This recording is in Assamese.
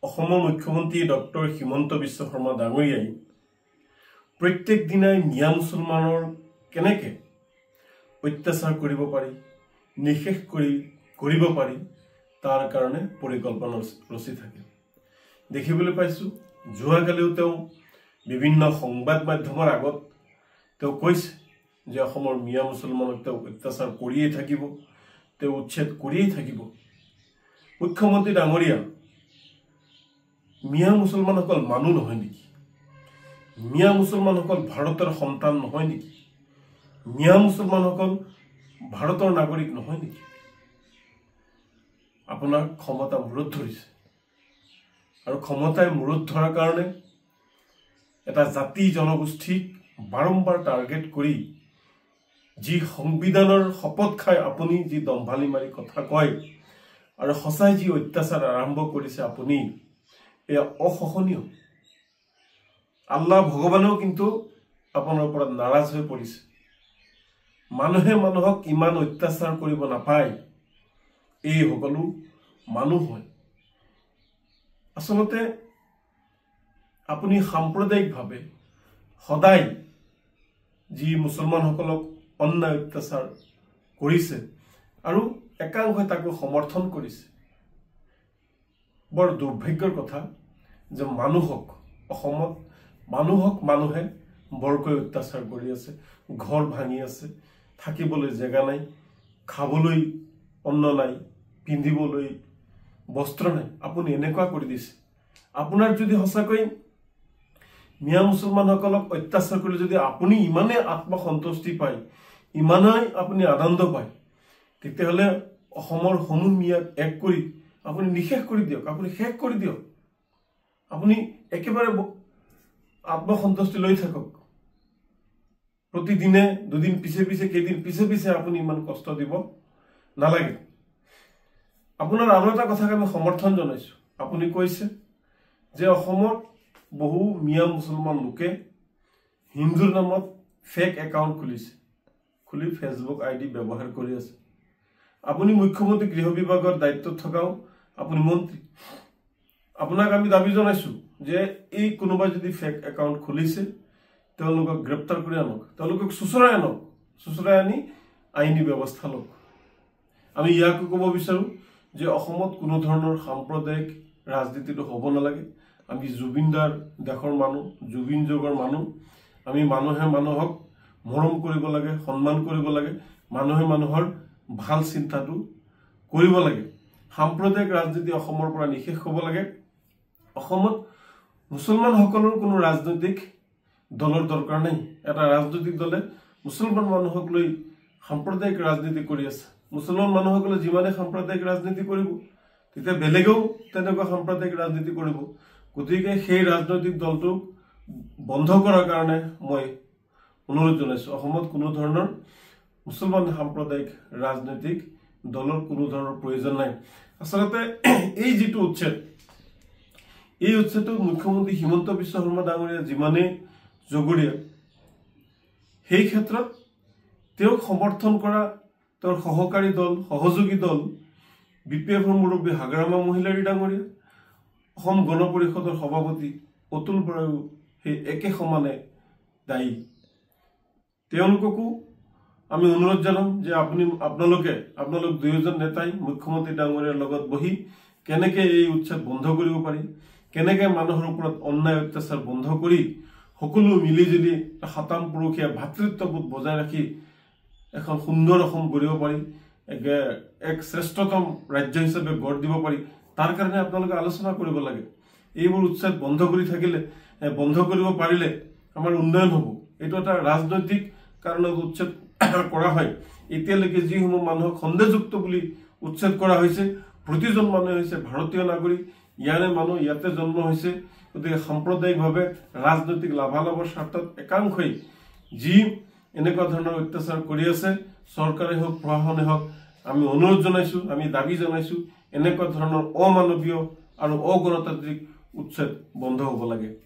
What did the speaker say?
অসমৰ মুখ্যমন্ত্ৰী ডক্টৰ হিমন্ত বিশ্ব শৰ্মা ডাঙৰীয়াই প্ৰত্যেক দিনাই মিয়া মুছলমানৰ কেনেকে অত্যাচাৰ কৰিব পাৰি নিশেষ কৰিব পাৰি তাৰ কাৰণে পৰিকল্পনা ৰচি থাকে দেখিবলৈ পাইছো যোৱাকালিও তেওঁ বিভিন্ন সংবাদ মাধ্যমৰ আগত তেওঁ কৈছে যে অসমৰ মিয়া মুছলমানক তেওঁ অত্যাচাৰ কৰিয়ে থাকিব তেওঁ উচ্ছেদ কৰিয়ে থাকিব মুখ্যমন্ত্ৰী ডাঙৰীয়া মিয়া মুছলমানসকল মানুহ নহয় নেকি মিয়া মুছলমানসকল ভাৰতৰ সন্তান নহয় নেকি মিয়া মুছলমানসকল ভাৰতৰ নাগৰিক নহয় নেকি আপোনাৰ ক্ষমতা মূৰত ধৰিছে আৰু ক্ষমতাই মূৰত ধৰাৰ কাৰণে এটা জাতি জনগোষ্ঠীক বাৰম্বাৰ টাৰ্গেট কৰি যি সংবিধানৰ শপত খাই আপুনি যি দম্ভালি মাৰি কথা কয় আৰু সঁচাই যি অত্যাচাৰ আৰম্ভ কৰিছে আপুনি এয়া অসহনীয় আল্লাহ ভগৱানেও কিন্তু আপোনাৰ ওপৰত নাৰাজ হৈ পৰিছে মানুহে মানুহক ইমান অত্যাচাৰ কৰিব নাপায় এই সকলো মানুহ হয় আসলতে আপুনি সাম্প্ৰদায়িকভাৱে সদায় যি মুছলমানসকলক অন্যায় অত্যাচাৰ কৰিছে আৰু একাংশই তাকো সমৰ্থন কৰিছে বৰ দুৰ্ভাগ্যৰ কথা যে মানুহক অসমত মানুহক মানুহে বৰকৈ অত্যাচাৰ কৰি আছে ঘৰ ভাঙি আছে থাকিবলৈ জেগা নাই খাবলৈ অন্ন নাই পিন্ধিবলৈ বস্ত্ৰ নাই আপুনি এনেকুৱা কৰি দিছে আপোনাৰ যদি সঁচাকৈ মিয়া মুছলমানসকলক অত্যাচাৰ কৰি যদি আপুনি ইমানে আত্মসন্তুষ্টি পায় ইমানেই আপুনি আনন্দ পায় তেতিয়াহ'লে অসমৰ সমূহ মিয়াক এক কৰি আপুনি নিশেষ কৰি দিয়ক আপুনি শেষ কৰি দিয়ক আপুনি একেবাৰে আত্মসন্তুষ্টি লৈ থাকক প্ৰতিদিনে দুদিন পিছে পিছে কেইদিন পিছে পিছে আপুনি ইমান কষ্ট দিব নালাগে আপোনাৰ আৰু এটা কথাক আমি সমৰ্থন জনাইছো আপুনি কৈছে যে অসমত বহু মিয়া মুছলমান লোকে হিন্দুৰ নামত ফেক একাউণ্ট খুলি ফেচবুক আইডি ব্যৱহাৰ কৰি আছে আপুনি মুখ্যমন্ত্ৰী গৃহ বিভাগৰ দায়িত্বত থকাও আপুনি মন্ত্ৰী আপোনাক আমি দাবী জনাইছো যে এই কোনোবা যদি ফেক একাউণ্ট খুলিছে তেওঁলোকক গ্ৰেপ্তাৰ কৰি আনক তেওঁলোকক চুচৰাই আনি আইনী ব্যৱস্থা লওক আমি ইয়াকো ক'ব বিচাৰো যে অসমত কোনো ধৰণৰ সাম্প্ৰদায়িক ৰাজনীতিটো হ'ব নালাগে আমি জুবিনদাৰ দেশৰ মানুহ জুবিন যোগৰ মানুহ আমি মানুহে মানুহক মৰম কৰিব লাগে সন্মান কৰিব লাগে মানুহে মানুহৰ ভাল চিন্তাটো কৰিব লাগে সাম্প্ৰদায়িক ৰাজনীতি অসমৰ পৰা নিশেষ হ'ব লাগে অসমত মুছলমানসকলৰ কোনো ৰাজনৈতিক দলৰ দৰকাৰ নাই এটা ৰাজনৈতিক দলে মুছলমান মানুহক লৈ সাম্প্ৰদায়িক ৰাজনীতি কৰি আছে মুছলমান মানুহসকলে যিমানে সাম্প্ৰদায়িক ৰাজনীতি কৰিব তেতিয়া বেলেগেও তেনেকুৱা সাম্প্ৰদায়িক ৰাজনীতি কৰিব গতিকে সেই ৰাজনৈতিক দলটোক বন্ধ কৰাৰ কাৰণে মই অনুৰোধ জনাইছো অসমত কোনো ধৰণৰ মুছলমান সাম্প্ৰদায়িক ৰাজনৈতিক দলৰ কোনো ধৰণৰ প্ৰয়োজন নাই আসলতে এই যিটো উচ্ছেদ এই উচ্ছেদটো মুখ্যমন্ত্ৰী হিমন্ত বিশ্ব শৰ্মা ডাঙৰীয়া যিমানে জগৰীয়া সেই ক্ষেত্ৰত তেওঁক সমৰ্থন কৰা তেওঁৰ সহকাৰী দল সহযোগী দল বিপিএফৰ মুৰব্বী হাগ্ৰামা মহিলাৰী ডাঙৰীয়া অসম গণ পৰিষদৰ সভাপতি অতুল বৰাও সেই একে সমানে দায়ী তেওঁলোককো আমি অনুৰোধ জনাম যে আপোনালোক দুয়োজন নেতাই মুখ্যমন্ত্ৰী ডাঙৰীয়াৰ লগত বহি কেনেকে এই উচ্ছেদ বন্ধ কৰিব পাৰি কেনেকে মানুহৰ ওপৰত অন্যায় অত্যাচাৰ বন্ধ কৰি সকলো মিলিজুলি সাতাম পুৰুষীয়া ভাতৃত্ববোধ বজাই ৰাখি এখন সুন্দৰ অসম গঢ়িব পাৰি এক শ্ৰেষ্ঠতম ৰাজ্য হিচাপে গঢ় দিব পাৰি তাৰ কাৰণে আপোনালোকে আলোচনা কৰিব লাগে এইবোৰ উচ্ছেদ বন্ধ কৰি থাকিলে বন্ধ কৰিব পাৰিলে আমাৰ উন্নয়ন হ'ব এইটো এটা ৰাজনৈতিক কাৰণত উচ্ছেদ কৰা হয় এতিয়ালৈকে যিসমূহ মানুহক সন্দেহযুক্ত বুলি উচ্ছেদ কৰা হৈছে প্ৰতিজন মানুহ হৈছে ভাৰতীয় নাগৰিক ইয়াৰে মানুহ ইয়াতে জন্ম হৈছে গতিকে সাম্প্ৰদায়িকভাৱে ৰাজনৈতিক লাভালাভৰ স্বাৰ্থত একাংশই যি এনেকুৱা ধৰণৰ অত্যাচাৰ কৰি আছে চৰকাৰে হওক প্ৰশাসনে হওক আমি অনুৰোধ জনাইছো আমি দাবী জনাইছো এনেকুৱা ধৰণৰ অমানৱীয় আৰু অগণতান্ত্ৰিক উচ্ছেদ বন্ধ হ'ব লাগে